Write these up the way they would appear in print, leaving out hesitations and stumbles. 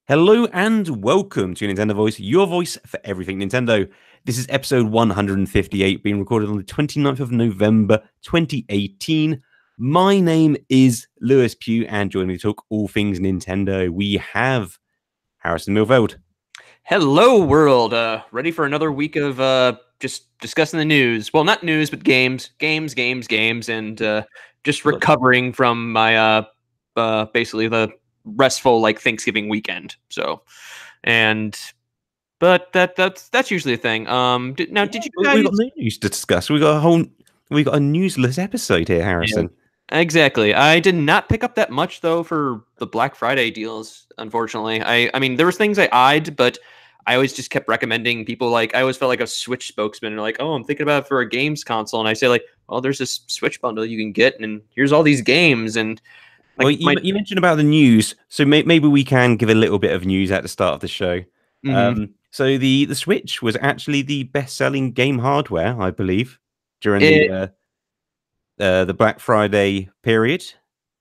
Hello and welcome to Nintendo Voice, your voice for everything Nintendo. This is episode 158, being recorded on the 29th of November 2018. My name is Lewis Pugh, and joining me to talk all things Nintendo, we have Harrison Milfeld. Hello, world. Ready for another week of just discussing the news. Well, not news, but games, and just recovering from my basically the restful Thanksgiving weekend. But that's usually a thing. Did you guys? We got news to discuss. We got a newsless episode here, Harrison. Yeah, exactly. I did not pick up that much though for the Black Friday deals. Unfortunately, I mean there was things I eyed, but I always just kept recommending people. I always felt like a Switch spokesman, and oh, I'm thinking about it for a games console, and I say well, there's this Switch bundle you can get, and here's all these games, and well, you mentioned about the news, so maybe we can give a little bit of news at the start of the show. Mm-hmm. So the Switch was actually the best-selling game hardware, I believe, during the Black Friday period.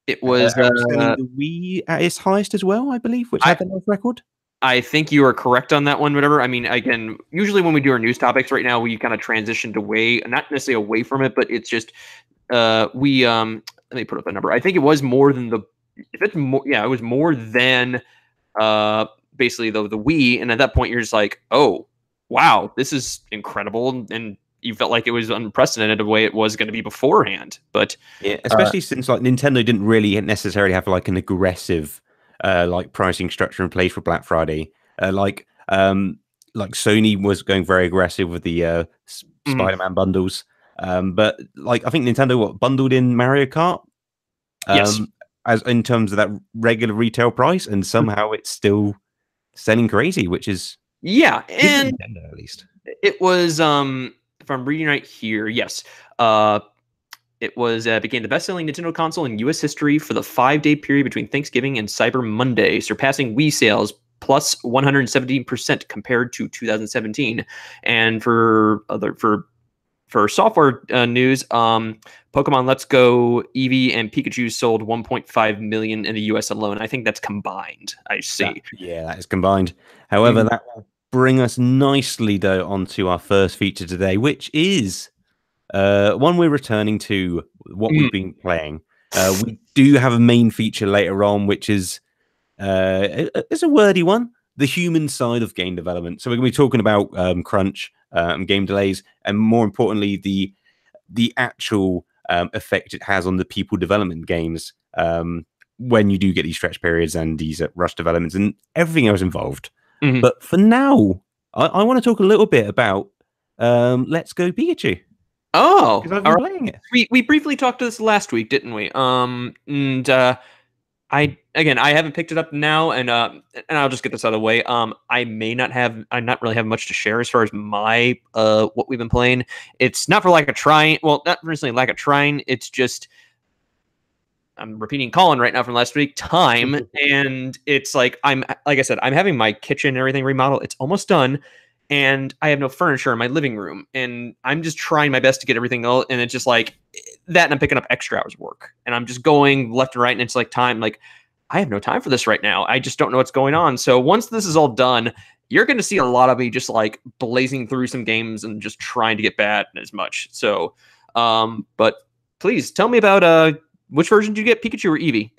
It was outselling the Wii at its highest as well, I believe, which had the most record. I think you are correct on that one. Whatever. I mean, again, usually when we do our news topics right now, we kind of transitioned away, not necessarily away from it, but it's just we let me put up a number. I think it was more than it was more than basically the Wii, and at that point you're just like, oh wow, this is incredible, and you felt like it was unprecedented the way it was going to be beforehand. But yeah, especially since Nintendo didn't really necessarily have an aggressive pricing structure in place for Black Friday. Like Sony was going very aggressive with the Spider-Man bundles. But I think Nintendo bundled in Mario Kart yes, as in terms of that regular retail price, and somehow it's still selling crazy, which is and Nintendo at least. It was if I'm reading right here, yes. It became the best-selling Nintendo console in U.S. history for the 5-day period between Thanksgiving and Cyber Monday, surpassing Wii sales plus 117% compared to 2017. And for software news, Pokemon Let's Go, Eevee, and Pikachu sold 1.5 million in the U.S. alone. I think that's combined. I see. That is combined. However, that will bring us nicely though onto our first feature today, which is one we're returning to what we've been playing. We do have a main feature later on, which is it's a wordy one, the human side of game development. So we're going to be talking about crunch, game delays, and more importantly, the actual effect it has on the people development games when you do get these stretch periods and these rush developments and everything else involved. But for now, I want to talk a little bit about Let's Go Pikachu. Oh, because I've been playing it. We briefly talked to this last week, didn't we? I haven't picked it up now, and I'll just get this out of the way. I not really have much to share as far as my what we've been playing. It's not for lack of trying. Well, not recently lack of trying. It's just I'm repeating Colin right now from last week. Time, and it's like I said, I'm having my kitchen and everything remodeled. It's almost done. And I have no furniture in my living room, and I'm just trying my best to get everything out. And it's just like that, and I'm picking up extra hours of work, and I'm just going left and right. And it's like time, I have no time for this right now. I just don't know what's going on. So once this is all done, you're going to see a lot of me just blazing through some games and just trying to get bad as much. So, but please tell me about which version did you get, Pikachu or Eevee?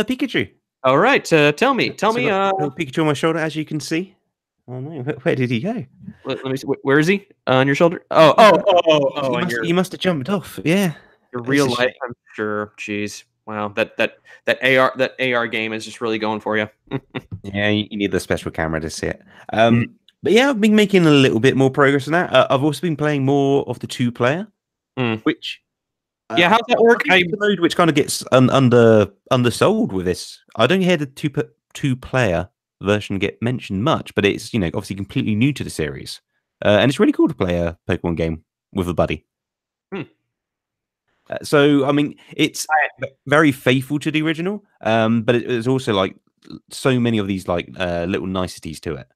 Pikachu. All right, tell me. Pikachu on my shoulder, as you can see. Oh no! Where did he go? Let me see. Where is he? On your shoulder? You must have jumped off. Yeah. Your real life, I'm sure. Jeez, wow. That AR game is just really going for you. Yeah, you need the special camera to see it. But yeah, I've been making a little bit more progress on that. I've also been playing more of the 2-player, which how's that work? The mode which kind of gets undersold with this. I don't hear the 2-player version get mentioned much, but it's obviously completely new to the series, and it's really cool to play a Pokemon game with a buddy. So I mean, it's very faithful to the original, but it's also so many of these little niceties to it.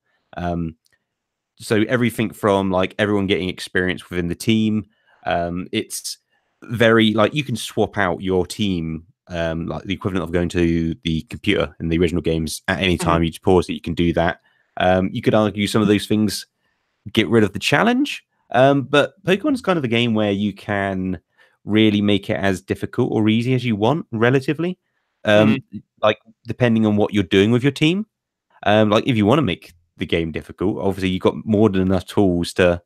So everything from everyone getting experience within the team. It's very you can swap out your team like the equivalent of going to the computer in the original games. At any time you just pause it, you can do that. You could argue some of those things get rid of the challenge, but Pokemon is kind of a game where you can really make it as difficult or easy as you want, relatively. Like depending on what you're doing with your team. Like if you want to make the game difficult, obviously you've got more than enough tools to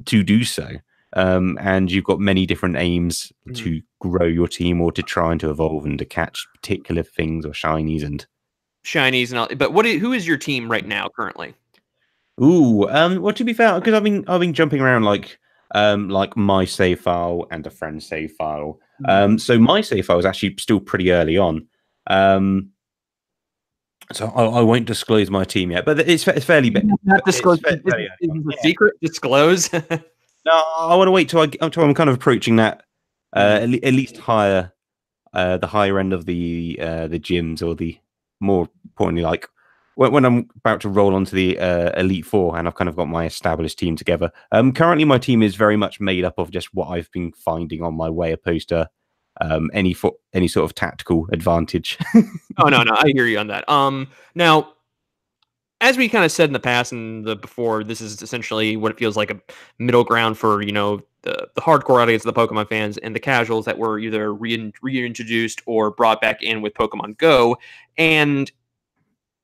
do so. And you've got many different aims to grow your team or to try and to evolve and to catch particular things or shinies and all. But who is your team right now currently? Ooh, well, to be fair, because I've been jumping around like my save file and a friend's save file. So my save file is actually still pretty early on. So I won't disclose my team yet, but it's fairly big. Not disclose. It's a secret. Disclose. No, I want to wait till I'm kind of approaching that at least higher, the higher end of the gyms, or the more importantly, like when I'm about to roll onto the Elite Four and I've kind of got my established team together. Currently, my team is very much made up of just what I've been finding on my way, opposed to any sort of tactical advantage. Oh no, I hear you on that. Now, as we kind of said in the past and the before, this is essentially what it feels like a middle ground for the hardcore audience of the Pokemon fans and the casuals that were either reintroduced or brought back in with Pokemon Go. And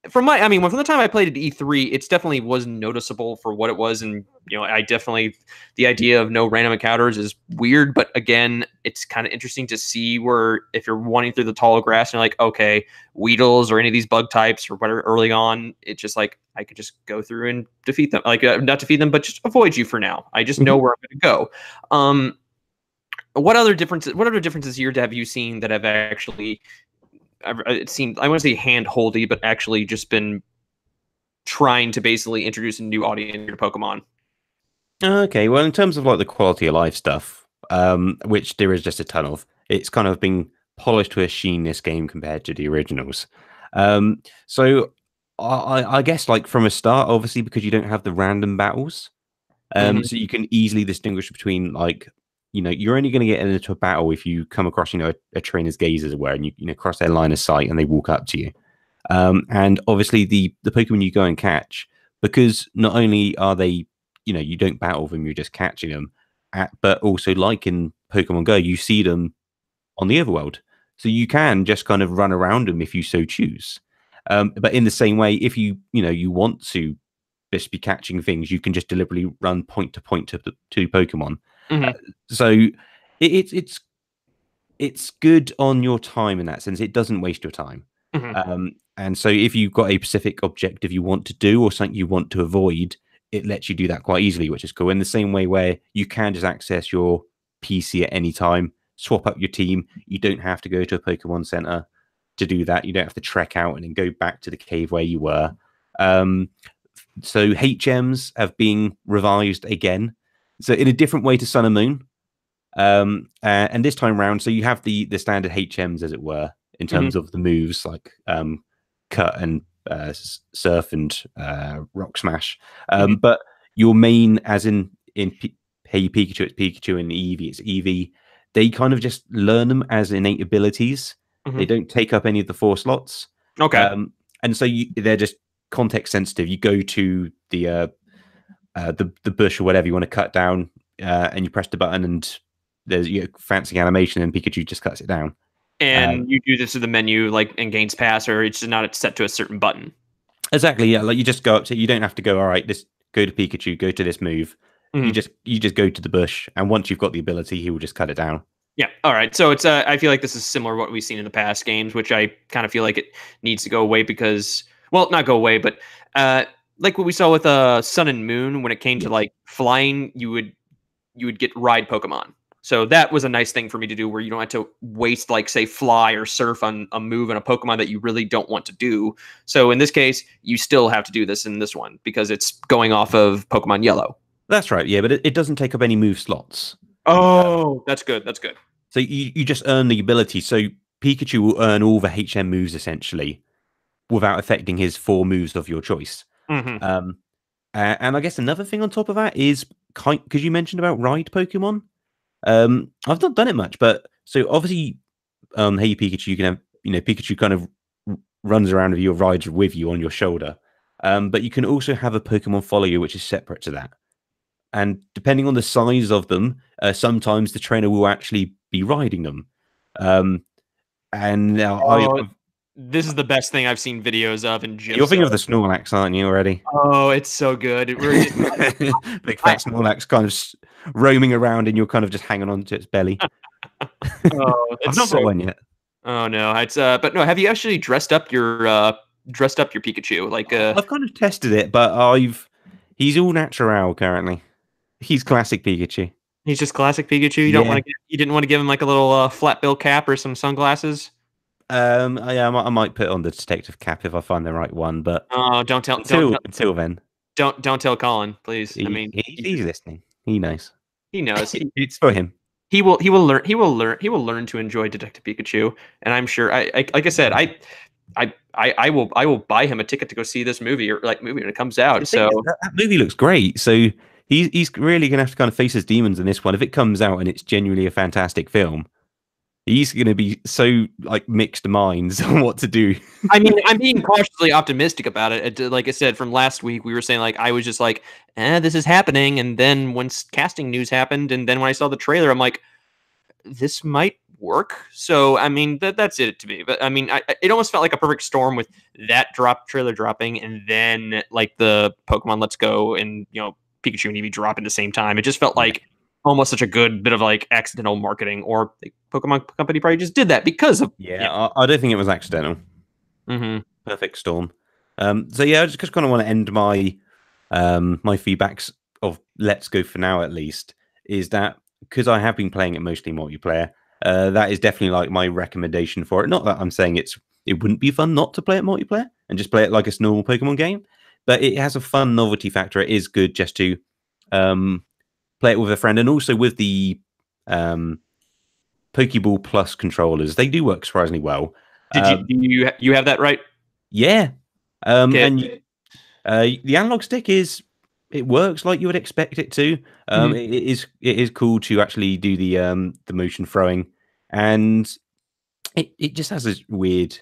from the time I played at E3, it's definitely was noticeable for what it was, and I definitely, the idea of no random encounters is weird, but again, it's kind of interesting to see where if you're running through the tall grass and you're like, okay, Weedles or any of these bug types or whatever early on, it's just like I could just go through and defeat them, like not defeat them, but just avoid you for now. I just know where I'm going to go. What other differences here have you seen that have actually? It seemed, I want to say hand-holdy, but actually just been trying to basically introduce a new audience to Pokemon. Okay, well, in terms of like the quality of life stuff, which there is just a ton of, it's kind of been polished to a sheen this game compared to the originals. So I guess like from a start, obviously, because you don't have the random battles, so you can easily distinguish between like you're only going to get into a battle if you come across a trainer's gaze, as it were, and you cross their line of sight and they walk up to you. And obviously the Pokemon you go and catch, because not only are they you don't battle them, you're just catching them, but also like in Pokemon Go, you see them on the overworld, so you can just kind of run around them if you so choose. But in the same way, if you want to just be catching things, you can just deliberately run point to point to Pokemon. So it's good on your time in that sense. It doesn't waste your time. And so if you've got a specific objective you want to do or something you want to avoid, it lets you do that quite easily, which is cool. In the same way where you can just access your PC at any time, swap up your team. You don't have to go to a Pokemon Center to do that. You don't have to trek out and then go back to the cave where you were. So HMs have been revised again. So in a different way to Sun and Moon. And this time round, so you have the standard HMs, as it were, in terms of the moves like Cut and Surf and Rock Smash. But your main, as in Hey Pikachu, it's Pikachu, and Eevee, it's Eevee. They kind of just learn them as innate abilities. They don't take up any of the 4 slots. Okay. And so they're just context sensitive. You go to the bush or whatever you want to cut down, and you press the button, and there's fancy animation, and Pikachu just cuts it down. And you do this to the menu, like in Games Pass, or it's just not set to a certain button. Exactly, yeah. Like you just go up to, you don't have to go, all right, go to Pikachu, go to this move. You just go to the bush, and once you've got the ability, he will just cut it down. Yeah. All right. So it's I feel like this is similar to what we've seen in the past games, which I kind of feel like it needs to go away because, well, not go away, but like what we saw with Sun and Moon, when it came to like flying, you would get ride Pokemon. So that was a nice thing for me to do, where you don't have to waste, like, say, fly or surf on a move and a Pokemon that you really don't want to do. So in this case, you still have to do this in this one because it's going off of Pokemon Yellow. That's right, yeah, but it doesn't take up any move slots. Oh, that's good. That's good. So you just earn the ability. So Pikachu will earn all the HM moves essentially without affecting his 4 moves of your choice. And I guess another thing on top of that is, because you mentioned about ride Pokemon. I've not done it much, but so obviously Hey Pikachu, you can have, Pikachu kind of runs around with you or rides with you on your shoulder. But you can also have a Pokemon follow you, which is separate to that. And depending on the size of them, sometimes the trainer will actually be riding them. And now this is the best thing I've seen videos of in gyms. You're thinking of the Snorlax, aren't you, already? Oh, it's so good. Big fat Snorlax kind of roaming around and you're kind of just hanging on to its belly. I've not got one yet. Oh no, it's but no, have you actually dressed up your Pikachu? Like I've kind of tested it, but he's all natural currently. He's classic Pikachu. He's just classic Pikachu. You didn't want to give him like a little flat bill cap or some sunglasses? I might put on the detective cap if I find the right one, but don't tell until then. Don't tell Colin, please. He's listening. He knows. He knows. It's for him. He will learn to enjoy Detective Pikachu, and I'm sure. Like I said, I will buy him a ticket to go see this movie when it comes out. So that movie looks great. So he's really gonna have to kind of face his demons in this one. If it comes out and it's genuinely a fantastic film, he's gonna be so like mixed minds on what to do. I mean, I'm being cautiously optimistic about it. Like I said from last week, we were saying like I was just like, this is happening, and then when casting news happened, and then when I saw the trailer, I'm like, this might work. So I mean, that's it to me. But I mean, it almost felt like a perfect storm with that trailer dropping, and then like the Pokemon Let's Go and Pikachu and Eevee drop at the same time. It just felt like almost such a good bit of like accidental marketing, or the Pokemon Company probably just did that because of. I don't think it was accidental. Perfect storm. So yeah, I just kind of want to end my my feedbacks of Let's Go for now, at least, is that because I have been playing it mostly multiplayer, that is definitely like my recommendation for it. Not that I'm saying it wouldn't be fun not to play it multiplayer and just play it like a normal Pokemon game, but it has a fun novelty factor. It is good just to play it with a friend, and also with the Pokeball Plus controllers. They do work surprisingly well. Did you have that right? Yeah. And the analog stick it works like you would expect it to. It is cool to actually do the motion throwing, and it just has this weird,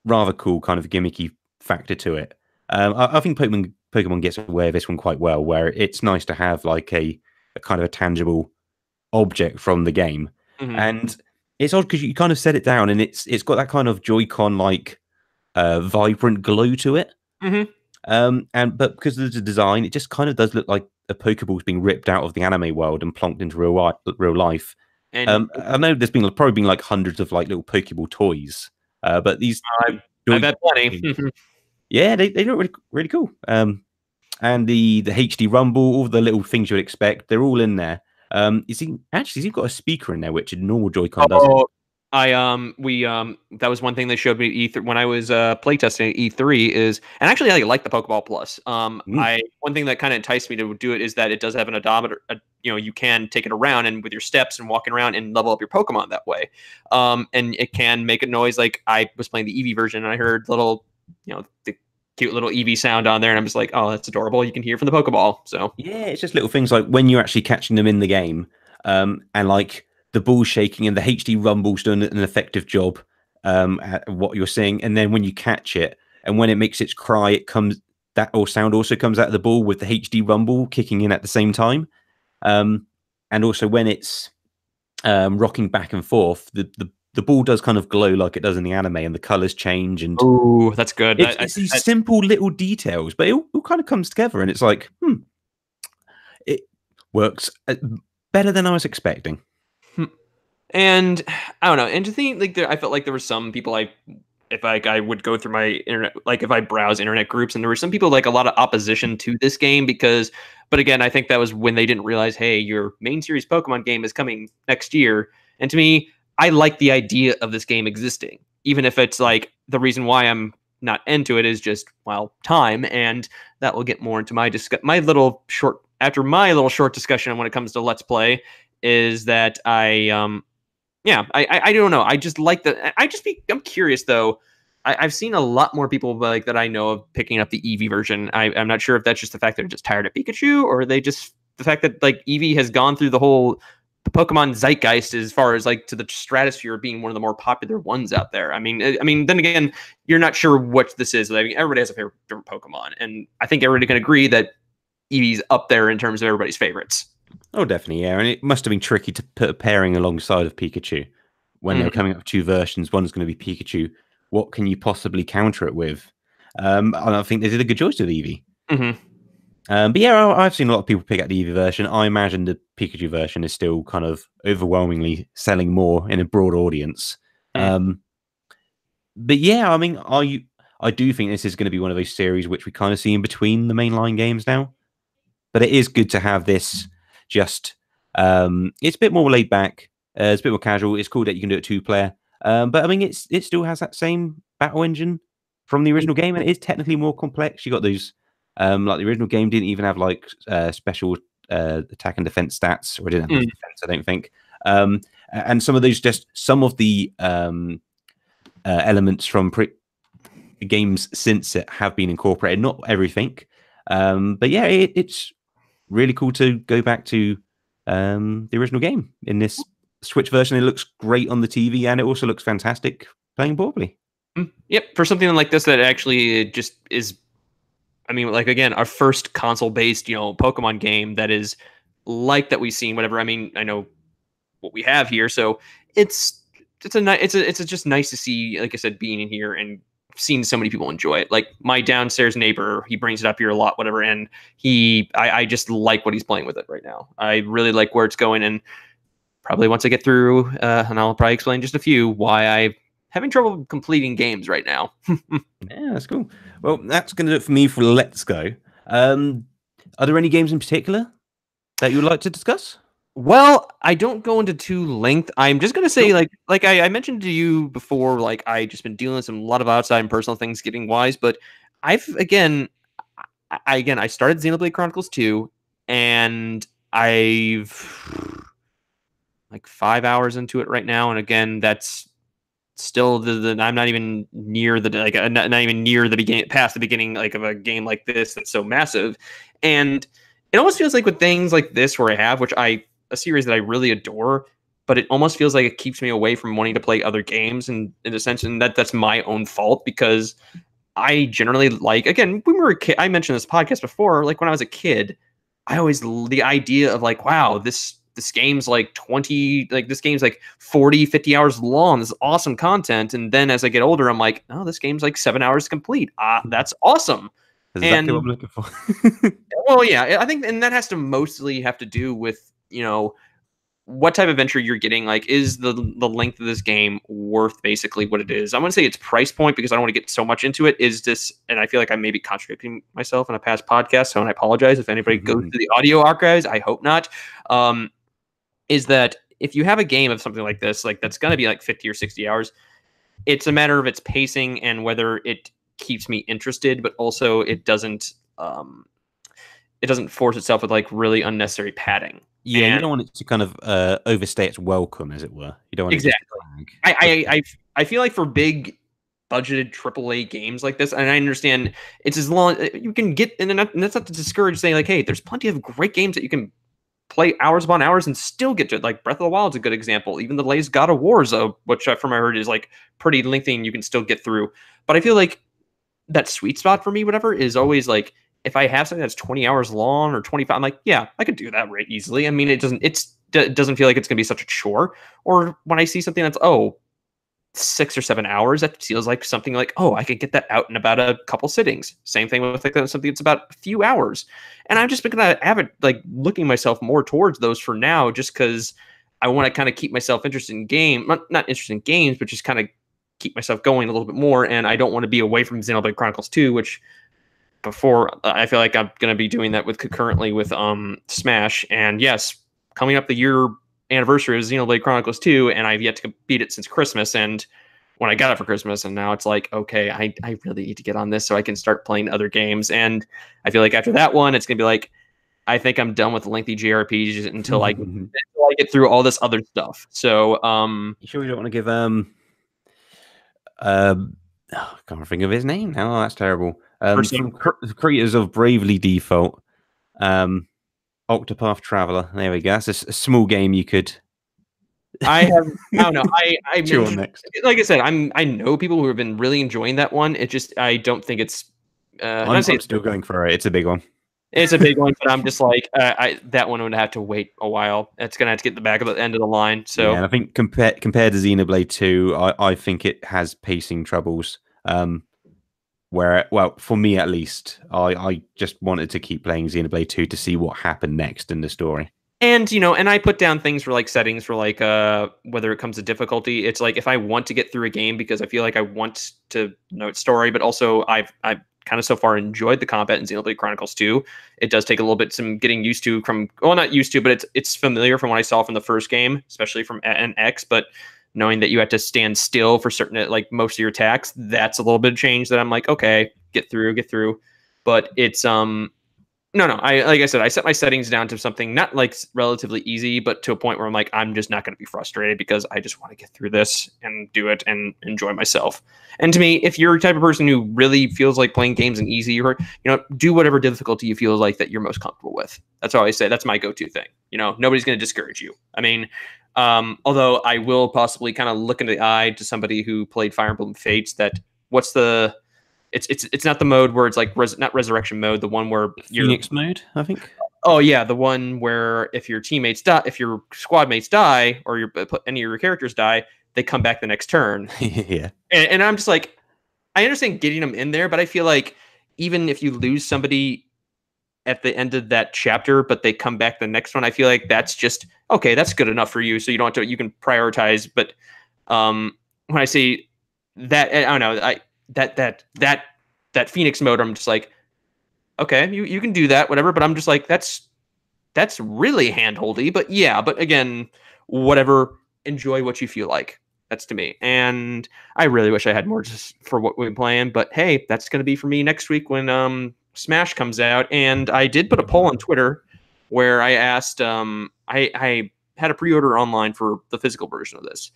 rather cool kind of gimmicky factor to it. I think Pokemon gets away with this one quite well, where it's nice to have like a kind of a tangible object from the game. And it's odd because you kind of set it down and it's got that kind of Joy-Con like vibrant glow to it. But because of the design, it just kind of does look like a Pokeball's being ripped out of the anime world and plonked into real life. And I know there's probably been like hundreds of like little Pokeball toys, but these I bet plenty. Yeah, they look really really cool. And the HD rumble, all the little things you would expect, they're all in there. He's got a speaker in there, which a normal Joy-Con doesn't. That was one thing they showed me at E3 when I was playtesting at E3 and actually I like the Pokeball Plus. One thing that kind of enticed me to do it is that it does have an odometer. You can take it around and with your steps and walking around and level up your Pokemon that way. And it can make a noise. Like I was playing the Eevee version and I heard the cute little Eevee sound on there, and I'm just like, oh, that's adorable. You can hear from the Pokeball. So yeah, it's just little things like when you're actually catching them in the game, and like the ball shaking and the HD rumble's doing an effective job at what you're seeing, and then when you catch it and when it makes its cry, sound also comes out of the ball with the HD rumble kicking in at the same time, and also when it's rocking back and forth, the ball does kind of glow like it does in the anime, and the colors change. And oh, that's good. It's these simple little details, but it all kind of comes together, and it's like, it works better than I was expecting. And I don't know. And to think like I felt like there were some people if I would go through my internet, like if I browse internet groups, and there were some people like a lot of opposition to this game but again, I think that was when they didn't realize, hey, your main series Pokemon game is coming next year. And to me, I like the idea of this game existing, even if it's like the reason why I'm not into it is just, time. And that will get more into my little short discussion when it comes to Let's Play is that I don't know. I just like I'm curious though. I've seen a lot more people like that I know of picking up the Eevee version. I'm not sure if that's just the fact that they're just tired of Pikachu, or the fact that like Eevee has gone through the whole Pokemon zeitgeist as far as like to the stratosphere being one of the more popular ones out there. I mean, then again, you're not sure what this is. I mean, everybody has a favorite different Pokemon, and I think everybody can agree that Eevee's up there in terms of everybody's favorites. Oh, definitely, yeah. And it must have been tricky to put a pairing alongside of Pikachu when they were coming up with two versions. One's going to be Pikachu. What can you possibly counter it with? And I think they did a good choice with Eevee. But yeah, I've seen a lot of people pick out the Eevee version. I imagine the Pikachu version is still kind of overwhelmingly selling more in a broad audience. But yeah, I mean, I do think this is going to be one of those series which we kind of see in between the mainline games now. But it is good to have this just, it's a bit more laid back. It's a bit more casual. It's cool that you can do it 2-player. But I mean, it still has that same battle engine from the original game, and it is technically more complex. You got those, like the original game didn't even have like special attack and defense stats, or it didn't have defense, I don't think. And some of those, just some of the elements from games since it have been incorporated. Not everything, but yeah, it's really cool to go back to the original game in this Switch version. It looks great on the TV, and it also looks fantastic playing portably. Yep, for something like this that actually just is, I mean, like again, our first console-based, Pokemon game that is like that we've seen. Whatever. I mean, I know what we have here, so it's just nice to see, like I said, being in here and seeing so many people enjoy it. Like my downstairs neighbor, he brings it up here a lot, whatever, and I just like what he's playing with it right now. I really like where it's going, and probably once I get through, and I'll probably explain just a few why I'm having trouble completing games right now. Yeah, that's cool. Well, that's going to do it for me for Let's Go. Are there any games in particular that you would like to discuss? Well, I don't go into too length. I'm just gonna say, like I mentioned to you before, like I just been dealing with a lot of outside and personal things getting wise. But I've I started Xenoblade Chronicles 2, and I've like 5 hours into it right now, and again, that's still I'm not even near the not even near the beginning, past the beginning, like of a game like this that's so massive. And it almost feels like with things like this where I have, a series that I really adore, but it almost feels like it keeps me away from wanting to play other games, and in a sense, and that's my own fault, because I generally like, again, when we were a kid, I mentioned this podcast before, like when I was a kid, I always, the idea of like, wow, this game's like 20, like this game's like 40, 50 hours long. This is awesome content. And then as I get older, I'm like, oh, this game's like 7 hours complete. That's awesome. Exactly what I'm looking for. Well, yeah, I think, and that has to mostly have to do with, what type of adventure you're getting. Like, is the length of this game worth basically what it is? I want to say its price point, because I don't want to get so much into it. Is this, and I feel like I may be contradicting myself in a past podcast, so I apologize if anybody goes to the audio archives. I hope not. Is that if you have a game of something like this, like that's going to be like 50 or 60 hours, it's a matter of its pacing and whether it keeps me interested, but also it doesn't force itself with like really unnecessary padding. Yeah, and you don't want it to kind of overstay its welcome, as it were. You don't want exactly. I feel like for big budgeted AAA games like this, and I understand it's as long you can get, and that's not to discourage saying like, hey, there's plenty of great games that you can play hours upon hours and still get to it. Like Breath of the Wild is a good example. Even the latest God of War, which from I heard is like pretty lengthy and you can still get through. But I feel like that sweet spot for me, whatever, is always like, if I have something that's 20 hours long or 25, I'm like, yeah, I could do that right easily. I mean, it doesn't feel like it's going to be such a chore. Or when I see something that's, 6 or 7 hours, that feels like something like, I could get that out in about a couple sittings. Same thing with like something that's about a few hours. And I'm just going to have it like looking myself more towards those for now, just because I want to kind of keep myself interested in not interested in games, but just kind of keep myself going a little bit more. And I don't want to be away from Xenoblade Chronicles 2, which before I feel like I'm going to be doing that concurrently with Smash. And yes, coming up the year anniversary of Xenoblade Chronicles 2, and I've yet to beat it since Christmas. And when I got it for Christmas, and now it's like, okay, I really need to get on this so I can start playing other games. And I feel like after that one, it's going to be like, I think I'm done with lengthy JRPGs until I get through all this other stuff. So, you sure you don't want to give I can't think of his name now. Oh, that's terrible. From creators of Bravely Default. Octopath Traveler. There we go. That's a small game you could. I don't know. I Chew next. Like I said, I know people who have been really enjoying that one. It just I don't think it's. I'm still going for it. It's a big one. It's a big one, but I'm just like that one would have to wait a while. It's gonna have to get the back of the end of the line. So yeah, and I think compared to Xenoblade 2, I think it has pacing troubles. Where, well, for me at least, I just wanted to keep playing Xenoblade 2 to see what happened next in the story. And and I put down things for like settings for like whether it comes to difficulty. It's like if I want to get through a game because I feel like I want to know its story, but also I've kind of so far enjoyed the combat in Xenoblade Chronicles 2. It does take a little bit some getting used to from, well, not used to, but it's familiar from what I saw from the first game, especially from NX, but knowing that you have to stand still for certain, like most of your attacks, that's a little bit of change that I'm like, okay, get through. But it's no, like I said, I set my settings down to something not like relatively easy, but to a point where I'm like, I'm just not going to be frustrated because I just want to get through this and do it and enjoy myself. And to me, if you're the type of person who really feels like playing games and easy, or do whatever difficulty you feel like that you're most comfortable with. That's all I say. That's my go-to thing. Nobody's going to discourage you. I mean, although I will possibly kind of look in the eye to somebody who played Fire Emblem Fates. It's not the mode where it's like not resurrection mode, the one where Phoenix mode, I think. Oh yeah, the one where if your teammates die, if your squad mates die, or any of your characters die, they come back the next turn. Yeah. And I'm just like, I understand getting them in there, but I feel like even if you lose somebody at the end of that chapter, but they come back the next one, I feel like that's just okay. That's good enough for you, so you don't have to. You can prioritize. But when I say that, I don't know. That Phoenix mode, I'm just like, okay, you can do that, whatever. But I'm just like, that's really handholdy. But yeah, but again, whatever. Enjoy what you feel like. That's to me. And I really wish I had more just for what we're playing. But hey, that's going to be for me next week when Smash comes out. And I did put a poll on Twitter where I asked, I had a pre-order online for the physical version of this.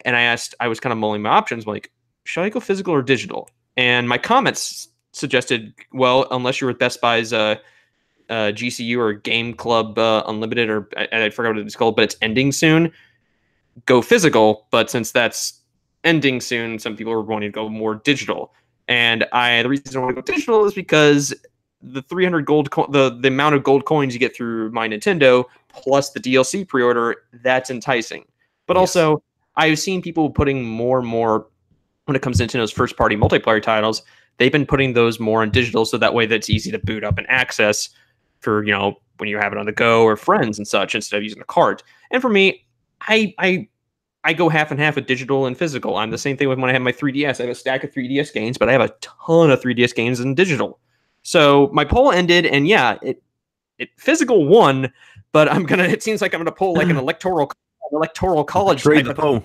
And I was kind of mulling my options, like, should I go physical or digital? And my comments suggested, well, unless you're with Best Buy's GCU or Game Club Unlimited, or I forgot what it's called, but it's ending soon, go physical. But since that's ending soon, some people are wanting to go more digital. And the reason I want to go digital is because the 300 gold, the amount of gold coins you get through My Nintendo plus the DLC pre-order, that's enticing. But yes. Also, I've seen people putting more and more, when it comes to Nintendo's first-party multiplayer titles, they've been putting those more on digital, so that way that's easy to boot up and access for, when you have it on the go or friends and such, instead of using the cart. And for me, I go half and half with digital and physical. I'm the same thing with when I have my 3DS. I have a stack of 3DS games, but I have a ton of 3DS games in digital. So my poll ended, and yeah, it physical won, but it seems like I'm gonna pull like an electoral college. Betray the poll.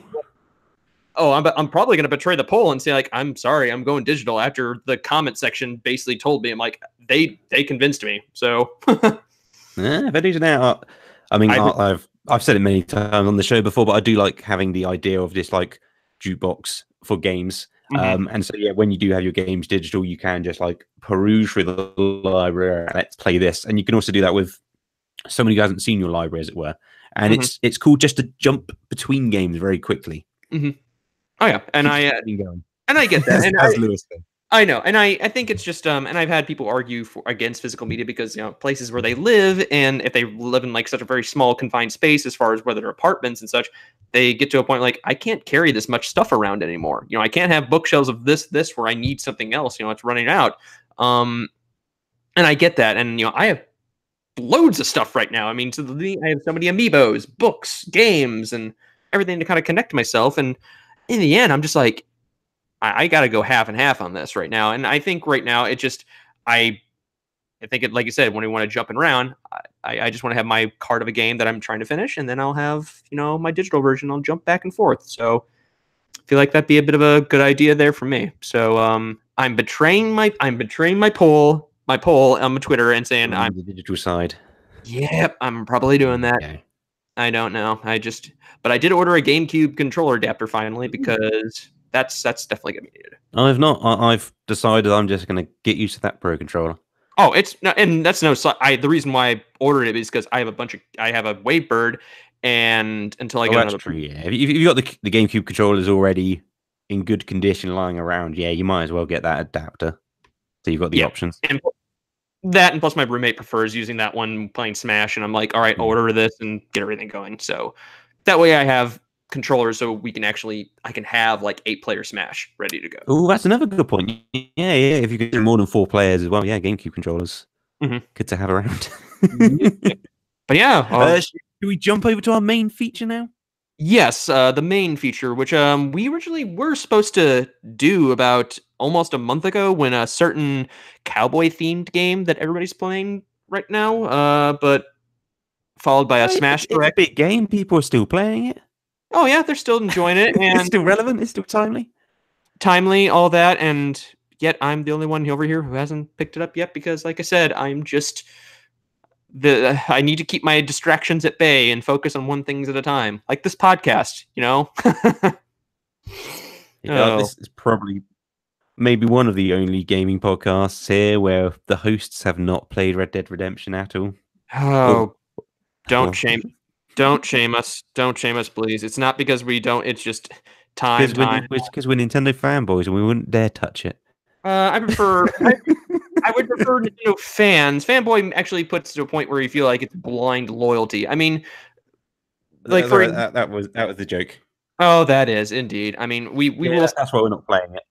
Oh, I'm probably going to betray the poll and say, like, I'm sorry, I'm going digital, after the comment section basically told me. I'm like, they convinced me. So yeah, but even now, I mean, I've said it many times on the show before, but I do like having the idea of this like jukebox for games. Mm-hmm. And so yeah, when you do have your games digital, you can just like peruse through the library and let's play this. And you can also do that with somebody who hasn't seen your library, as it were. And mm-hmm. it's cool just to jump between games very quickly. Mm-hmm. Oh yeah, and I get that. And as Lewis said. I know, and I think it's just and I've had people argue against physical media because places where they live, and if they live in like such a very small confined space as far as whether they're apartments and such, they get to a point like, I can't carry this much stuff around anymore. I can't have bookshelves of this where I need something else. It's running out. And I get that, and I have loads of stuff right now. I mean, I have so many amiibos, books, games, and everything to kind of connect myself. And in the end, I'm just like, I got to go half and half on this right now. And I think right now it just, I think it, like you said, when we want to jump around, I just want to have my card of a game that I'm trying to finish, and then I'll have, my digital version. I'll jump back and forth. So I feel like that'd be a bit of a good idea there for me. So I'm betraying my poll on my Twitter and saying I'm the digital side. Yep, I'm probably doing that. Okay. I don't know. But I did order a GameCube controller adapter finally, because that's definitely gonna be needed. I've not. I've decided I'm just gonna get used to that Pro controller. Oh, it's not, and that's no. The reason why I ordered it is because I have a Wavebird, and until I Oh, get that's another. true. Yeah, if you've got the GameCube controllers already in good condition lying around, yeah, you might as well get that adapter. So you've got the Yeah, options. and that, and plus my roommate prefers using that one playing Smash, and I'm like, all right, Yeah. order this and get everything going. So that way I have controllers, so I can have like 8-player Smash ready to go. Oh, that's another good point. Yeah, yeah. If you could do more than 4 players as well, yeah, GameCube controllers, good to have around. Yeah. But yeah, Should we jump over to our main feature now? yes, the main feature, which we originally were supposed to do about almost a month ago, when a certain cowboy themed game that everybody's playing right now, but followed by a Smash It's a Direct. big game. People are still playing it. Oh yeah, they're still enjoying it, It's and still relevant. It's still timely. timely, all that, and yet I'm the only one over here who hasn't picked it up yet, because like I said, I need to keep my distractions at bay and focus on one things at a time, like this podcast, you know. This is probably maybe one of the only gaming podcasts here where the hosts have not played Red Dead Redemption at all. Oh, don't well, shame us. Don't shame us, please. It's not because we don't. It's just time. Because we're Nintendo fanboys and we wouldn't dare touch it. I prefer. I would prefer Nintendo fans. Fanboy actually puts to a point where you feel like it's blind loyalty. I mean, like that was the joke. Oh, that is indeed. I mean, we will. That's why we're not playing it.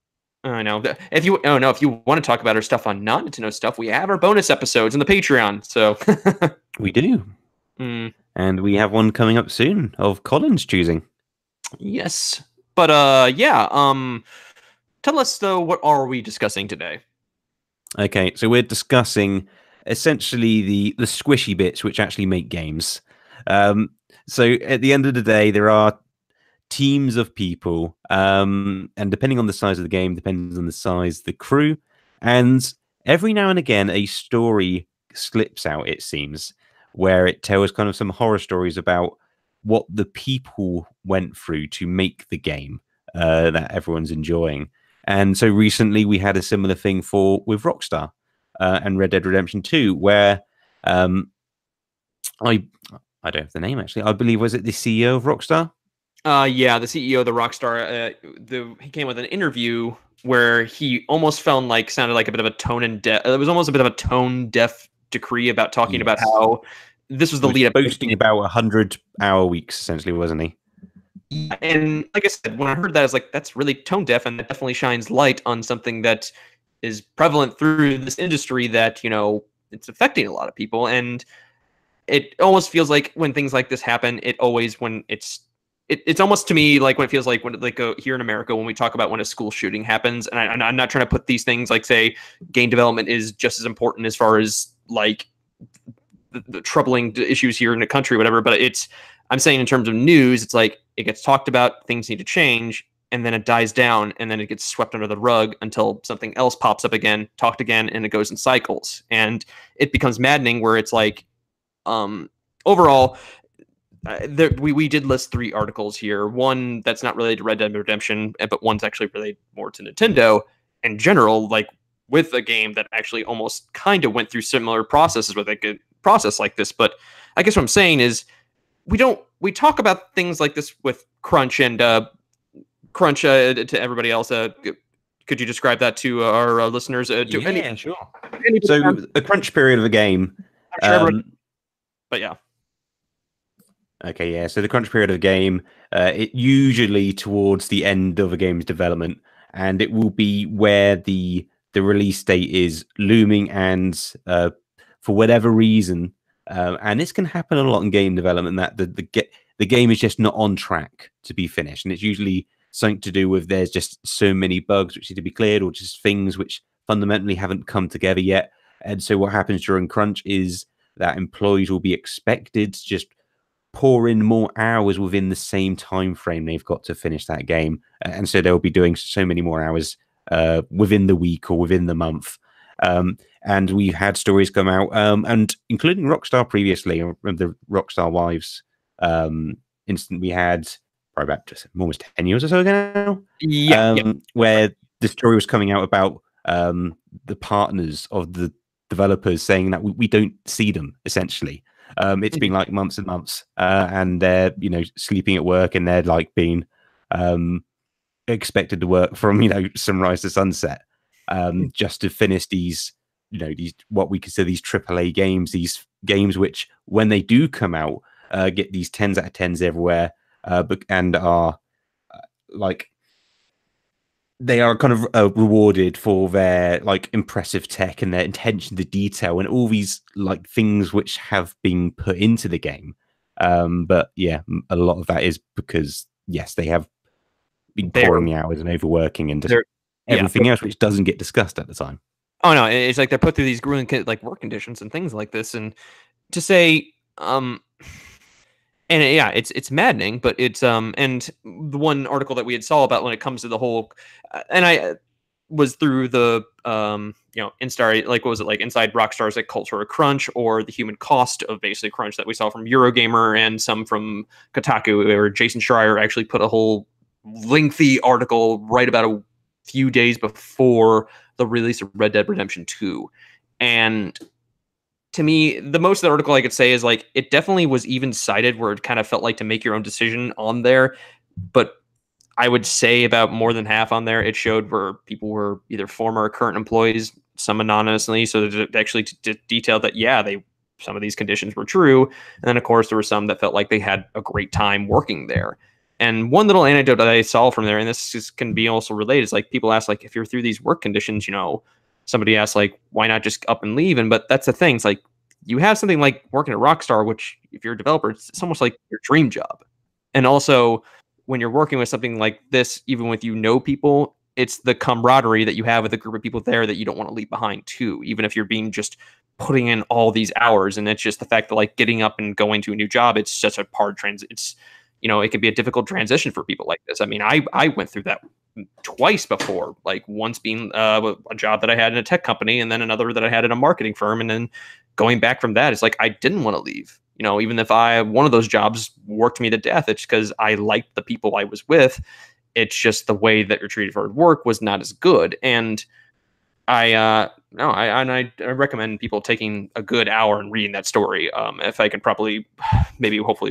I know. If you want to talk about our stuff on non-Nintendo stuff, we have our bonus episodes in the Patreon. So we do, and we have one coming up soon of Colin's choosing. Yes, but yeah. Tell us though, what are we discussing today? Okay, so we're discussing essentially the squishy bits which actually make games. So at the end of the day, there are teams of people, and depending on the size of the game, depends on the size of the crew, and every now and again a story slips out, it seems, where it tells kind of some horror stories about what the people went through to make the game that everyone's enjoying. And so recently we had a similar thing with Rockstar and Red Dead Redemption 2, where I don't have the name actually. I believe, was it the CEO of Rockstar? Yeah, the CEO of the Rockstar. He came with an interview where he almost sounded like a bit of a tone and deaf. It was almost a bit of a tone deaf decree about talking about how this was the lead up, boasting about 100-hour weeks, essentially, wasn't he? Yeah, and like I said, when I heard that, I was like, that's really tone deaf, and that definitely shines light on something that is prevalent through this industry that, you know, it's affecting a lot of people. And it almost feels like when things like this happen, it's almost to me like when it feels like here in America when we talk about when a school shooting happens. And I'm not trying to put these things like, say, game development is just as important as far as like the troubling issues here in the country, whatever. But I'm saying in terms of news, it's like it gets talked about, things need to change, and then it dies down, and then it gets swept under the rug until something else pops up again, talked again, and it goes in cycles. And it becomes maddening where it's like, overall, we did list 3 articles here. One that's not related to Red Dead Redemption, but one's actually related more to Nintendo in general, like with a game that actually almost kind of went through similar processes with a process like this. But I guess what I'm saying is, we talk about things like this with crunch and crunch to everybody else. Could you describe that to our listeners? Sure. So a crunch period of a game. But yeah. Okay, yeah. So the crunch period of a game, it usually towards the end of a game's development, and it will be where the release date is looming, and for whatever reason, and this can happen a lot in game development, that the game is just not on track to be finished, and it's usually something to do with there's just so many bugs which need to be cleared, or just things which fundamentally haven't come together yet. And so what happens during crunch is that employees will be expected to just pour in more hours within the same time frame they've got to finish that game, and so they'll be doing so many more hours within the week or within the month. And we've had stories come out, and including Rockstar previously, the Rockstar Wives incident we had probably about just almost 10 years or so ago now, where the story was coming out about the partners of the developers saying that we don't see them essentially. It's been like months and months, and they're sleeping at work, and they're like being expected to work from sunrise to sunset, just to finish these these what we consider these AAA games, these games which when they do come out get these 10s out of 10s everywhere, and are like they are kind of rewarded for their like impressive tech and their attention to detail and all these like things which have been put into the game. But yeah, a lot of that is because yes, they have been pouring the hours and overworking and just everything else which doesn't get discussed at the time. Oh no, it's like they're put through these grueling like work conditions and things like this, and to say and yeah, it's maddening, but it's and the one article that we had saw about when it comes to the whole and I was through the Instar, like what was it, like Inside Rockstar's like Culture of Crunch, or the human cost of basically crunch that we saw from Eurogamer and some from Kotaku, where Jason Schreier actually put a whole lengthy article right about a few days before the release of Red Dead Redemption 2. And to me, the most of the article I could say is like it definitely was even cited where it kind of felt like to make your own decision on there. But I would say about more than half on there, it showed where people were either former or current employees, some anonymously. So it actually detailed that, yeah, some of these conditions were true. And then, of course, there were some that felt like they had a great time working there. And one little anecdote that I saw from there, and this can be also related, is like people ask, like, if you're through these work conditions, somebody asked, like, why not just up and leave? But that's the thing. It's like you have something like working at Rockstar, which if you're a developer, it's almost like your dream job. And also when you're working with something like this, even with people, it's the camaraderie that you have with a group of people there that you don't want to leave behind too, even if you're being just putting in all these hours. And it's just the fact that like getting up and going to a new job, it's such a hard it's it can be a difficult transition for people like this. I mean, I went through that twice before, like once being a job that I had in a tech company, and then another that I had in a marketing firm. And then going back from that, it's like I didn't want to leave. Even if one of those jobs worked me to death, it's because I liked the people I was with. It's just the way that you're treated for work was not as good. And I recommend people taking a good hour and reading that story. If I can hopefully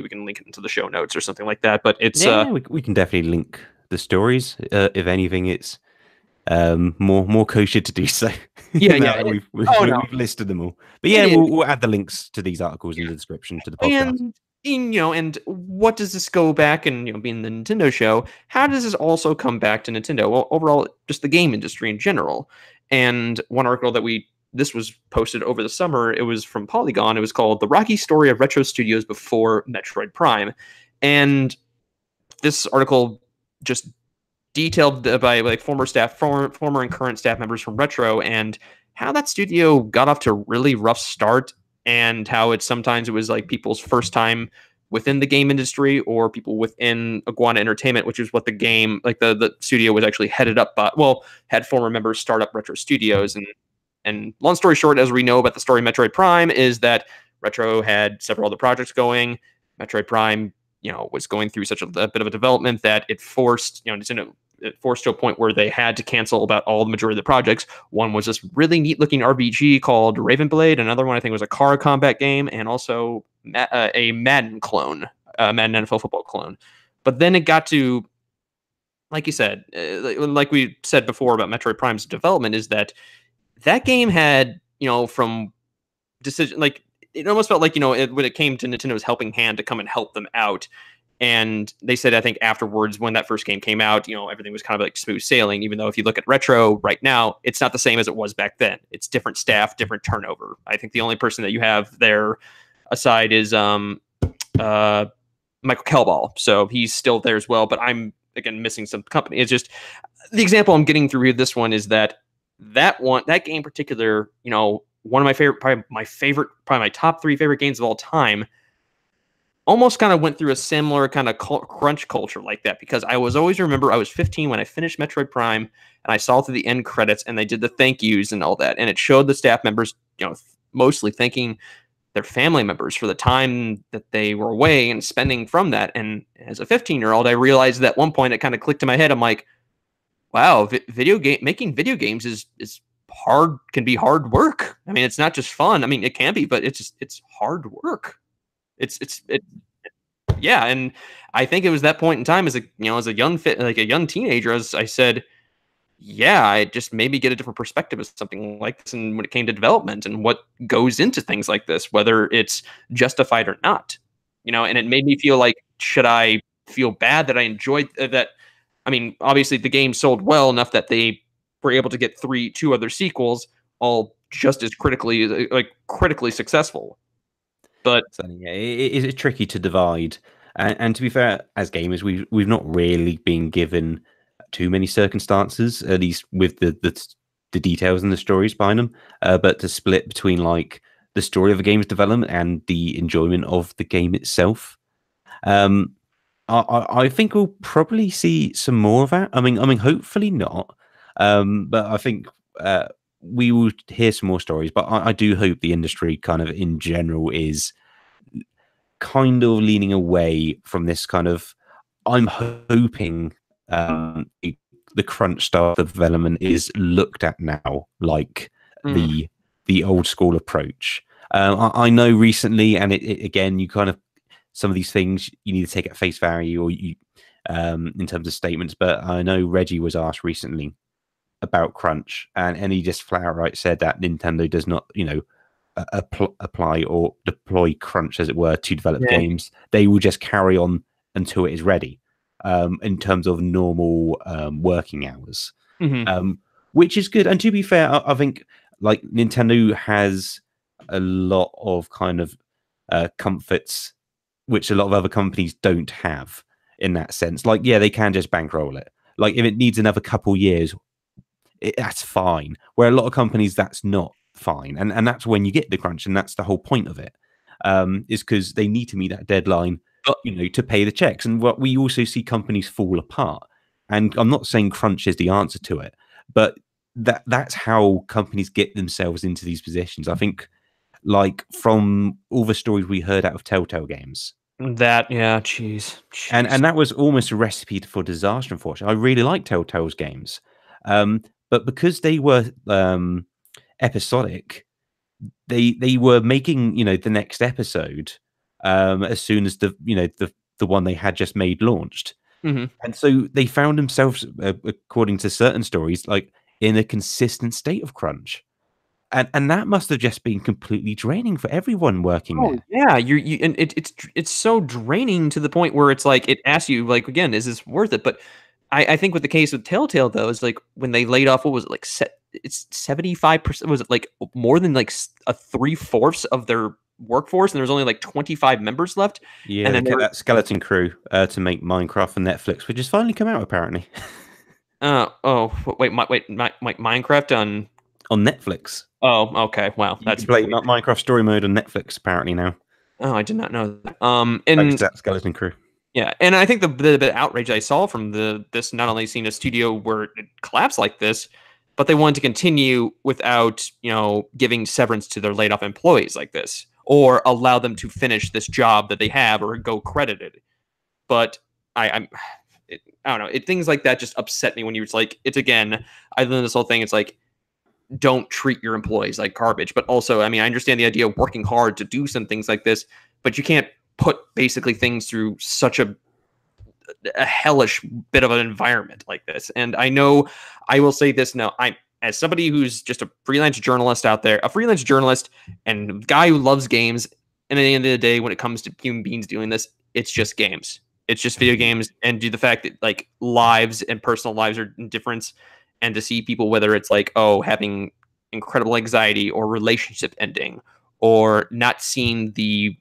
we can link it into the show notes or something like that. But it's we can definitely link the stories. If anything, it's more kosher to do so. We've listed them all. But yeah, we'll add the links to these articles in the description to the podcast. And what does this go back and being the Nintendo show, how does this also come back to Nintendo? Well, overall, just the game industry in general. And one article this was posted over the summer, it was from Polygon. It was called "The Rocky Story of Retro Studios Before Metroid Prime." And this article just detailed by like former and current staff members from Retro, and how that studio got off to a really rough start, and how sometimes it was like people's first time within the game industry, or people within Iguana Entertainment, which is what the game, like the studio was actually headed up by, had former members start up Retro Studios. And long story short, as we know about the story of Metroid Prime, is that Retro had several other projects going. Metroid Prime, was going through such a bit of a development that it forced, Nintendo, to a point where they had to cancel about all the majority of the projects. One was this really neat looking RPG called Raven Blade. Another one I think was a car combat game, and also a Madden clone, Madden NFL football clone. But then it got to, like you said, like we said before about Metroid Prime's development, is that game had, from decision, like it almost felt like, when it came to Nintendo's helping hand to come and help them out. And they said, I think afterwards, when that first game came out, everything was kind of like smooth sailing, even though if you look at Retro right now, it's not the same as it was back then. It's different staff, different turnover. I think the only person that you have there aside is Michael Kelball. So he's still there as well, but I'm, again, missing some company. It's just the example I'm getting through this one is that game in particular, one of my favorite, probably my top 3 favorite games of all time, almost kind of went through a similar kind of crunch culture like that, because I was 15 when I finished Metroid Prime, and I saw through the end credits and they did the thank yous and all that. And it showed the staff members, mostly thanking their family members for the time that they were away and spending from that. And as a 15-year-old, I realized that at one point it kind of clicked in my head. I'm like, wow, making video games is can be hard work. I mean, it's not just fun. I mean, it can be, but it's hard work. It yeah, and I think it was that point in time as a young teenager, as I said, yeah, I just maybe get a different perspective of something like this, and when it came to development and what goes into things like this, whether it's justified or not, and it made me feel like, should I feel bad that I enjoyed that? I mean, obviously the game sold well enough that they were able to get two other sequels, all just as critically successful. But So, yeah, it is tricky to divide. And to be fair, as gamers, we've not really been given too many circumstances, at least with the details and the stories behind them. But to split between like the story of a game's development and the enjoyment of the game itself. I think we'll probably see some more of that. I mean, hopefully not. But I think we will hear some more stories. But I do hope the industry, kind of in general, is kind of leaning away from this kind of. I'm hoping the crunch style of development is looked at now like the old school approach. I know recently, and it again, you kind of. Some of these things you need to take at face value, or you, in terms of statements. But I know Reggie was asked recently about crunch, and he just flat out said that Nintendo does not, apply or deploy crunch, as it were, to develop games. They will just carry on until it is ready, in terms of normal working hours, which is good. And to be fair, I think like Nintendo has a lot of kind of comforts which a lot of other companies don't have in that sense. Like, yeah, they can just bankroll it. Like, if it needs another couple years, that's fine. Where a lot of companies, that's not fine. And that's when you get the crunch, and that's the whole point of it, is because they need to meet that deadline, to pay the checks. And what we also see companies fall apart. And I'm not saying crunch is the answer to it, but that's how companies get themselves into these positions. I think, like, from all the stories we heard out of Telltale games, jeez. And that was almost a recipe for disaster, unfortunately. I really like Telltale's games, but because they were episodic, they were making the next episode as soon as the one they had just made launched, and so they found themselves, according to certain stories, like in a consistent state of crunch. And that must have just been completely draining for everyone working there. Yeah, and it's so draining to the point where it's like it asks you, like, again, is this worth it? But I think with the case of Telltale, though, is like when they laid off, what was it, like it's 75%? Was it like more than like a 3/4 of their workforce, and there's only like 25 members left? Yeah, and then they kept that skeleton crew to make Minecraft for Netflix, which has finally come out apparently. Wait, Minecraft on Netflix. Oh, okay. Wow, that's play Minecraft story mode on Netflix apparently now. Oh, I did not know that. And that skeleton crew. Yeah, and I think the bit of outrage I saw from this, not only seeing a studio where it collapsed like this, but they wanted to continue without giving severance to their laid off employees like this, or allow them to finish this job that they have or go credited. But I don't know. Things like that just upset me when it's like, it's again, I learned this whole thing. It's like, don't treat your employees like garbage. But also, I mean, I understand the idea of working hard to do some things like this, but you can't put basically things through such a hellish bit of an environment like this. And I know I will say this now, I'm as somebody who's just a freelance journalist out there, a freelance journalist and a guy who loves games. And at the end of the day, when it comes to human beings doing this, it's just games. It's just video games. And the fact that like lives and personal lives are different, and to see people, whether it's like, having incredible anxiety or relationship ending, or not seeing the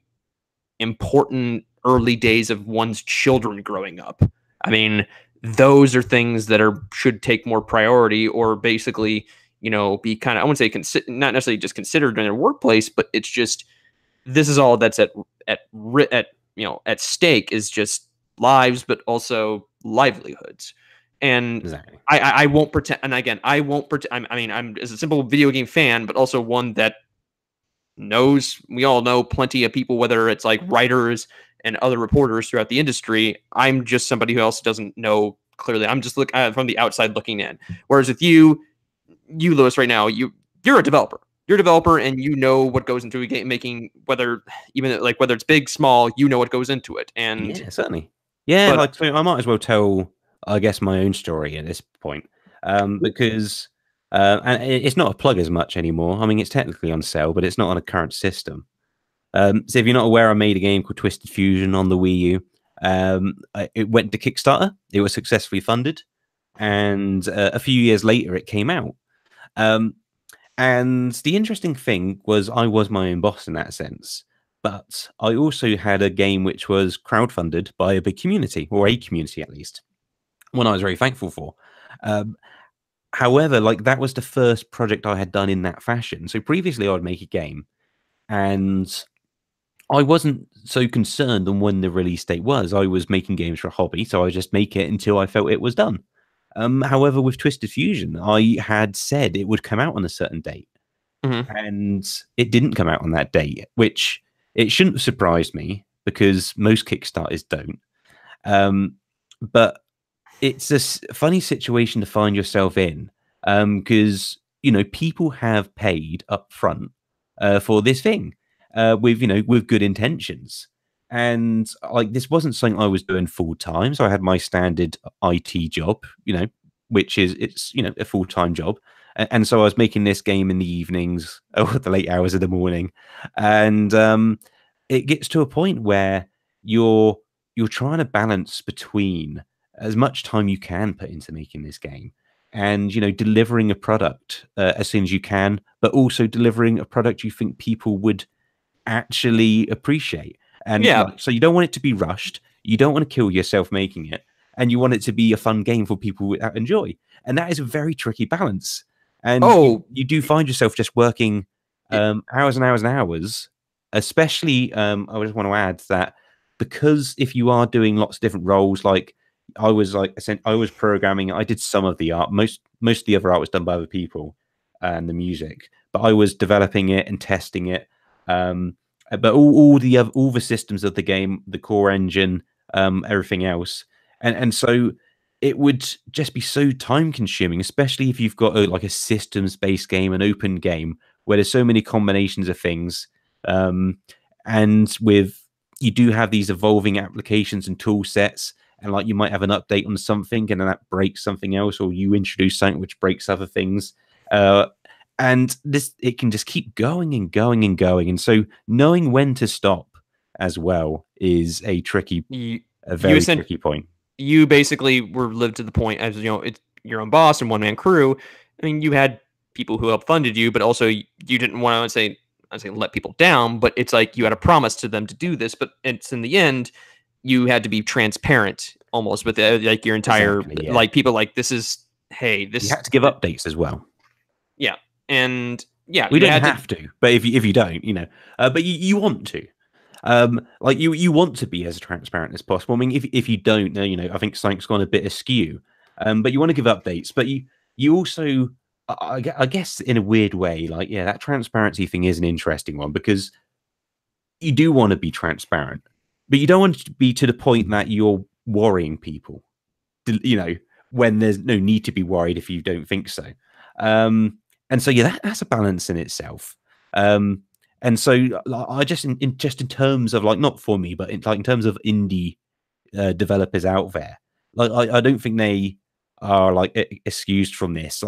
important early days of one's children growing up. I mean, those are things that should take more priority, or basically, be kind of, I wouldn't say not necessarily just considered in their workplace, but it's just, this is all that's at stake, is just lives, but also livelihoods. And exactly. I won't pretend. And again, I won't pretend. I'm as a simple video game fan, but also one that knows, we all know plenty of people, whether it's like writers and other reporters throughout the industry. I'm just somebody who else doesn't know clearly. I'm just from the outside looking in. Whereas with you, you, Lewis, right now, you're a developer. You're a developer, and you know what goes into a game making, whether it's big, small, you know what goes into it. And Yeah, certainly. Yeah, but like so I might as well tell, I guess, my own story at this point, because and it's not a plug as much anymore. I mean, it's technically on sale, but it's not on a current system. So if you're not aware, I made a game called Twisted Fusion on the Wii U. It went to Kickstarter. It was successfully funded, and a few years later, it came out. Um, and the interesting thing was, I was my own boss in that sense. But I also had a game which was crowdfunded by a big community, or a community at least, one I was very thankful for. Um, However, like that was the first project I had done in that fashion. So previously, I'd make a game, and I wasn't so concerned on when the release date was. I was making games for a hobby, so I would just make it until I felt it was done. However, with Twisted Fusion, I had said it would come out on a certain date, mhm. and it didn't come out on that date, which it shouldn't have surprised me because most Kickstarters don't. But it's a funny situation to find yourself in, because people have paid up front for this thing, with good intentions, and like this wasn't something I was doing full time. So I had my standard IT job, which is it's a full time job, and so I was making this game in the evenings or the late hours of the morning, and it gets to a point where you're trying to balance between as much time you can put into making this game and delivering a product as soon as you can, but also delivering a product you think people would actually appreciate. And Yeah. like, so you don't want it to be rushed, you don't want to kill yourself making it, and you want it to be a fun game for people that enjoy. And that is a very tricky balance, and Oh, you do find yourself just working it, hours and hours and hours. Especially I just want to add that, because if you are doing lots of different roles, like I was programming, I did some of the art, most of the other art was done by other people, and the music, but I was developing it and testing it. But all the systems of the game, the core engine, everything else, and so it would just be so time consuming, especially if you've got like a systems based game, an open game where there's so many combinations of things, and with you do have these evolving applications and tool sets, and like you might have an update on something and then that breaks something else, or you introduce something which breaks other things. And this it can just keep going and going and going, and so knowing when to stop as well is you a you very essentially tricky point. you basically were lived to the point, as it's your own boss and one man crew. I mean, you had people who helped funded you, but also you didn't want to say let people down, but it's like you had a promise to them to do this, but it's in the end you had to be transparent almost with like your entire Exactly, yeah. like people like this is hey You this have to give updates as well. yeah and yeah We you don't had to have to, but if you don't, but you want to. Like you want to be as transparent as possible. I mean, if you don't, I think something's gone a bit askew. But you want to give updates, but you also, I guess, in a weird way, like yeah, that transparency thing is an interesting one, because you do want to be transparent, but you don't want it to be to the point that you're worrying people. You know, when there's no need to be worried if you don't think so. And so yeah, that's a balance in itself. Um, and so I just in terms of like, not for me, but in terms of indie developers out there, like I don't think they are like excused from this.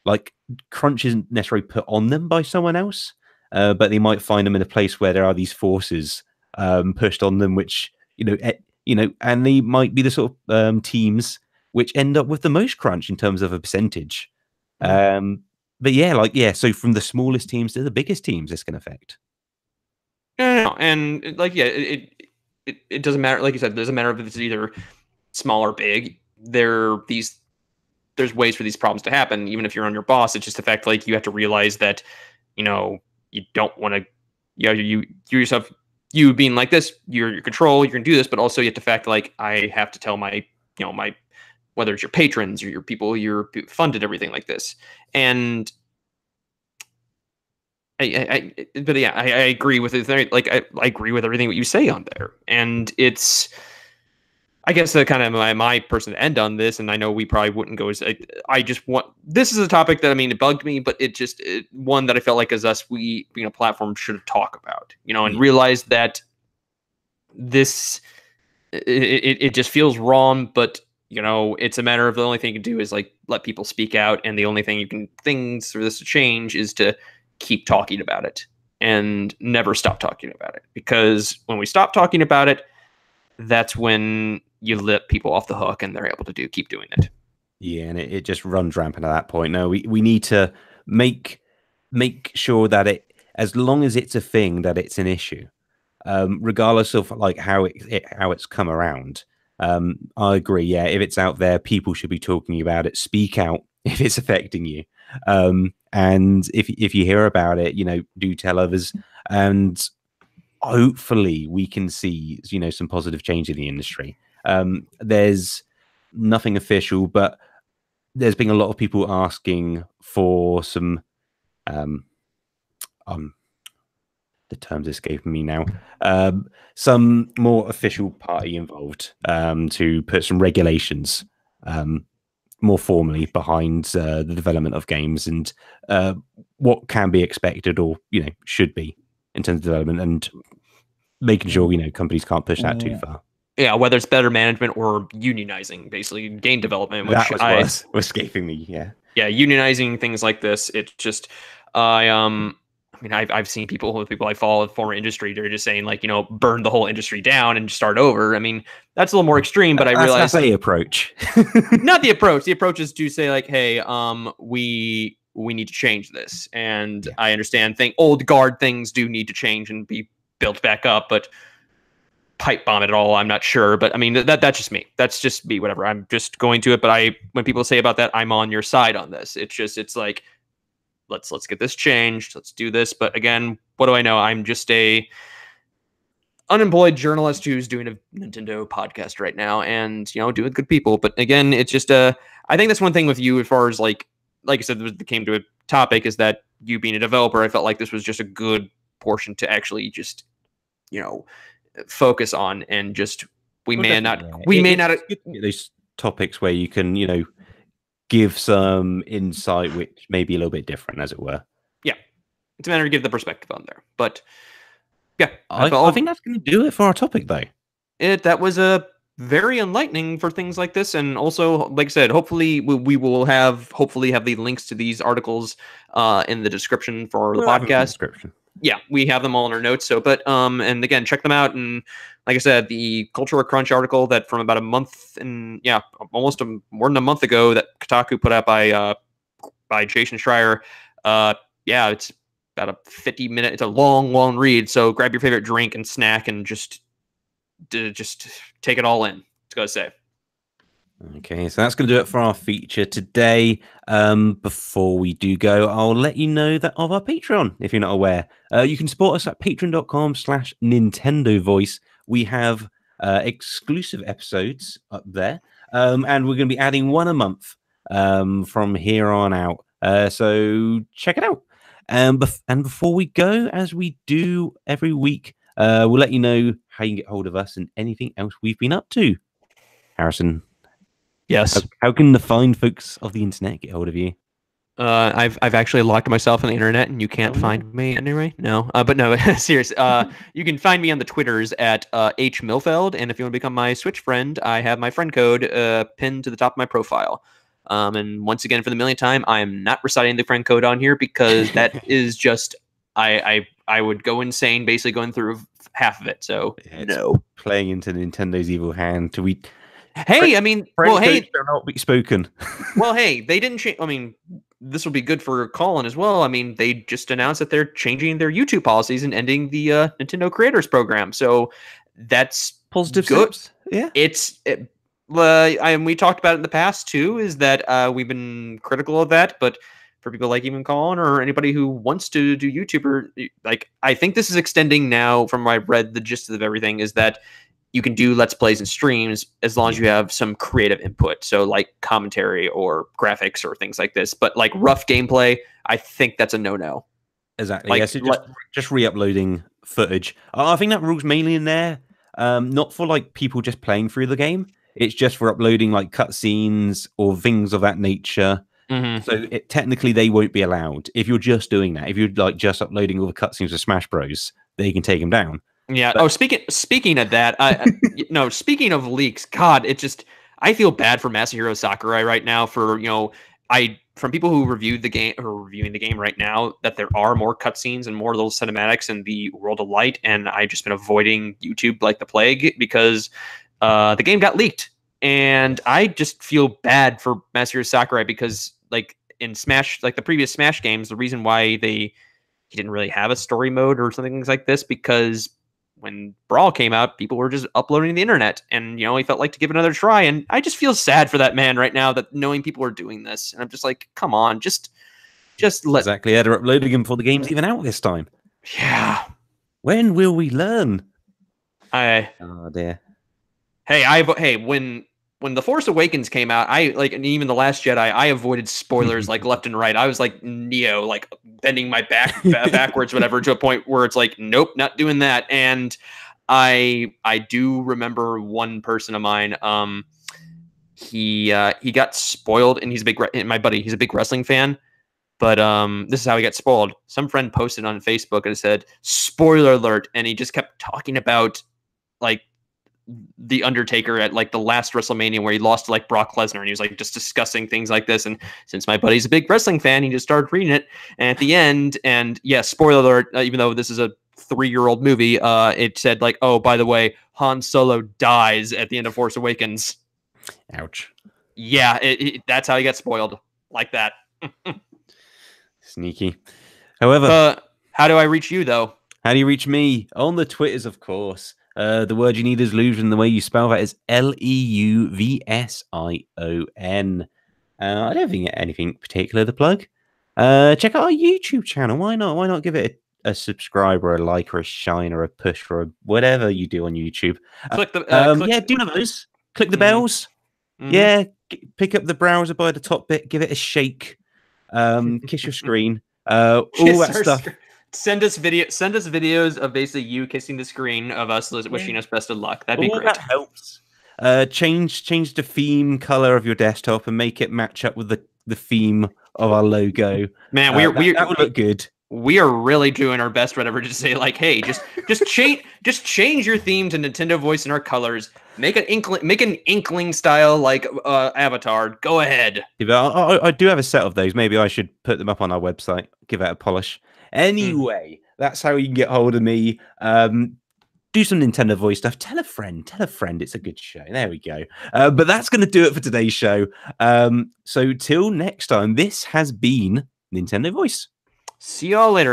Like crunch isn't necessarily put on them by someone else, but they might find them in a place where there are these forces pushed on them, which and they might be the sort of teams which end up with the most crunch in terms of a percentage. yeah. But yeah, so from the smallest teams to the biggest teams, this can affect. No, and like yeah it doesn't matter, like you said, it doesn't matter if it's either small or big. There's ways for these problems to happen, even if you're on your boss. It's just the fact like you have to realize that you don't want to you yourself, you being like this, you're your control, you can do this, but also you have to fact like I have to tell my my, whether it's your patrons or your people you're funded, everything like this. And but yeah, I agree with it. Like I agree with everything what you say on there, and it's I guess the kind of my person to end on this, and I know we probably wouldn't go as I just want this is a topic that it bugged me, but one that I felt like as us we being a platform should talk about, and realize that this it just feels wrong, but it's a matter of the only thing you can do is like let people speak out, and the only thing things for this to change is to keep talking about it and never stop talking about it, because when we stop talking about it, that's when you let people off the hook and they're able to keep doing it. Yeah, and it just runs rampant at that point. No, we need to make sure that as long as it's a thing, that it's an issue, regardless of like how it's come around. I agree. Yeah, if it's out there, people should be talking about it. Speak out if it's affecting you, and if you hear about it, do tell others, and hopefully we can see some positive change in the industry. There's nothing official, but there's been a lot of people asking for some the terms escaping me now, some more official party involved, to put some regulations more formally behind the development of games, and what can be expected or should be in terms of development, and making sure companies can't push that too far. Yeah, whether it's better management or unionizing, basically game development, which that was escaping me. Yeah, unionizing things like this. It's just I've seen people I follow in the former industry. They're just saying like burn the whole industry down and start over. That's a little more extreme, but I realize that's the approach. Not the approach. The approach is to say like, hey, we need to change this, and I understand old guard things do need to change and be built back up, but pipe bomb it all, I'm not sure. But that's just me. That's just me. Whatever. I'm just going to it. But when people say about that, I'm on your side on this. It's like, let's get this changed. Let's do this. But again, what do I know? I'm just a unemployed journalist who's doing a Nintendo podcast right now, and doing good people. But again, it's just I think that's one thing with you, as far as like I said, it came to a topic, is that you being a developer, I felt like this was just a good portion to actually just focus on, and just we may not those topics where you can give some insight which may be a little bit different, as it were. Yeah, it's a matter to give the perspective on there. But yeah, I think that's going to do it for our topic, though. That was a very enlightening for things like this, and also, like I said, hopefully we will have the links to these articles in the description for the podcast. Yeah, we have them all in our notes. So, but and again, check them out. And like I said, the Cultural Crunch article that from about a month and almost more than a month ago that Kotaku put out by Jason Schreier. It's about a 50-minute. It's a long read. So grab your favorite drink and snack and just take it all in. It's gotta say. Okay, so that's going to do it for our feature today. Before we do go, I'll let you know that of our Patreon, if you're not aware. You can support us at patreon.com/Nintendo Voice. We have exclusive episodes up there, and we're going to be adding one a month from here on out. So check it out. And before we go, as we do every week, we'll let you know how you can get hold of us and anything else we've been up to. Harrison. Yes. How can the fine folks of the internet get hold of you? I've actually locked myself on the internet, and you can't find me anyway. No, but no, serious. You can find me on the Twitters at H Milfeld, and if you want to become my Switch friend, I have my friend code pinned to the top of my profile. And once again, for the millionth time, I am not reciting the friend code on here, because that is just I would go insane basically going through half of it. So no, playing into Nintendo's evil hand. Hey, shall not be spoken. Well, hey, they didn't change. This will be good for Colin as well. They just announced that they're changing their YouTube policies and ending the Nintendo Creators Program. So that's positive good. Steps. Yeah, we talked about it in the past too. Is that we've been critical of that, but for people like even Colin or anybody who wants to do YouTuber, I think this is extending now. From what I've read, the gist of everything is that you can do Let's Plays and streams as long as you have some creative input. So like commentary or graphics or things like this. But like rough gameplay, I think that's a no-no. Exactly. Just re-uploading footage. I think that rule's mainly in there not for like people just playing through the game. It's just for uploading like cutscenes or things of that nature. So technically, they won't be allowed if you're just doing that. If you're like just uploading all the cutscenes of Smash Bros, they can take them down. Yeah. But... Oh, speaking of that, no. Speaking of leaks, God, I feel bad for Masahiro Sakurai right now for from people who reviewed the game or reviewing the game right now that there are more cutscenes and more little cinematics in the World of Light, and I've just been avoiding YouTube like the plague because the game got leaked, and I just feel bad for Masahiro Sakurai because like in Smash, like the previous Smash games, the reason why he didn't really have a story mode or something like this because when Brawl came out, people were just uploading to the internet, and he felt like to give it another try. And I just feel sad for that man right now that knowing people are doing this, and I'm just like, come on, just let. Exactly, they're uploading them before the game's even out this time. Yeah. When will we learn? Oh dear. Hey, when The Force Awakens came out, and even The Last Jedi, I avoided spoilers like left and right. I was like Neo, like bending my back backwards, whatever, to a point where it's like, nope, not doing that. And I do remember one person of mine. He got spoiled, and he's a big my buddy. He's a big wrestling fan. But this is how he got spoiled. Some friend posted on Facebook and it said, "Spoiler alert," and he just kept talking about like the Undertaker at like the last WrestleMania where he lost to like Brock Lesnar, and he was like just discussing things like this. And since my buddy's a big wrestling fan, he just started reading it. And at the end, and yes, spoiler alert, even though this is a 3-year-old movie, it said like, oh, by the way, Han Solo dies at the end of Force Awakens. Ouch. Yeah, that's how he got spoiled like that. Sneaky. However, how do I reach you though? How do you reach me? On the Twitters, of course. The word you need is Leuvision. The way you spell that is Leuvsion. I don't think anything particular to plug. Check out our YouTube channel. Why not? Why not give it a subscribe or a like or a shine or a push or whatever you do on YouTube? Click the do one of those. Click the bells. Yeah, pick up the browser by the top bit. Give it a shake. Kiss your screen. All that stuff. Send us videos of basically you kissing the screen of us wishing us best of luck. That'd be great. That helps. Change the theme color of your desktop and make it match up with the theme of our logo. Man, that would look good. We are really doing our best, whatever, to say like, hey, just change your theme to Nintendo Voice and our colors. Make an inkling style like Avatar. Go ahead. I do have a set of those. Maybe I should put them up on our website. Give it a polish. Anyway, that's how you can get hold of me. Do some Nintendo Voice stuff. Tell a friend. It's a good show. There we go. But that's going to do it for today's show. So till next time, this has been Nintendo Voice. See y'all later.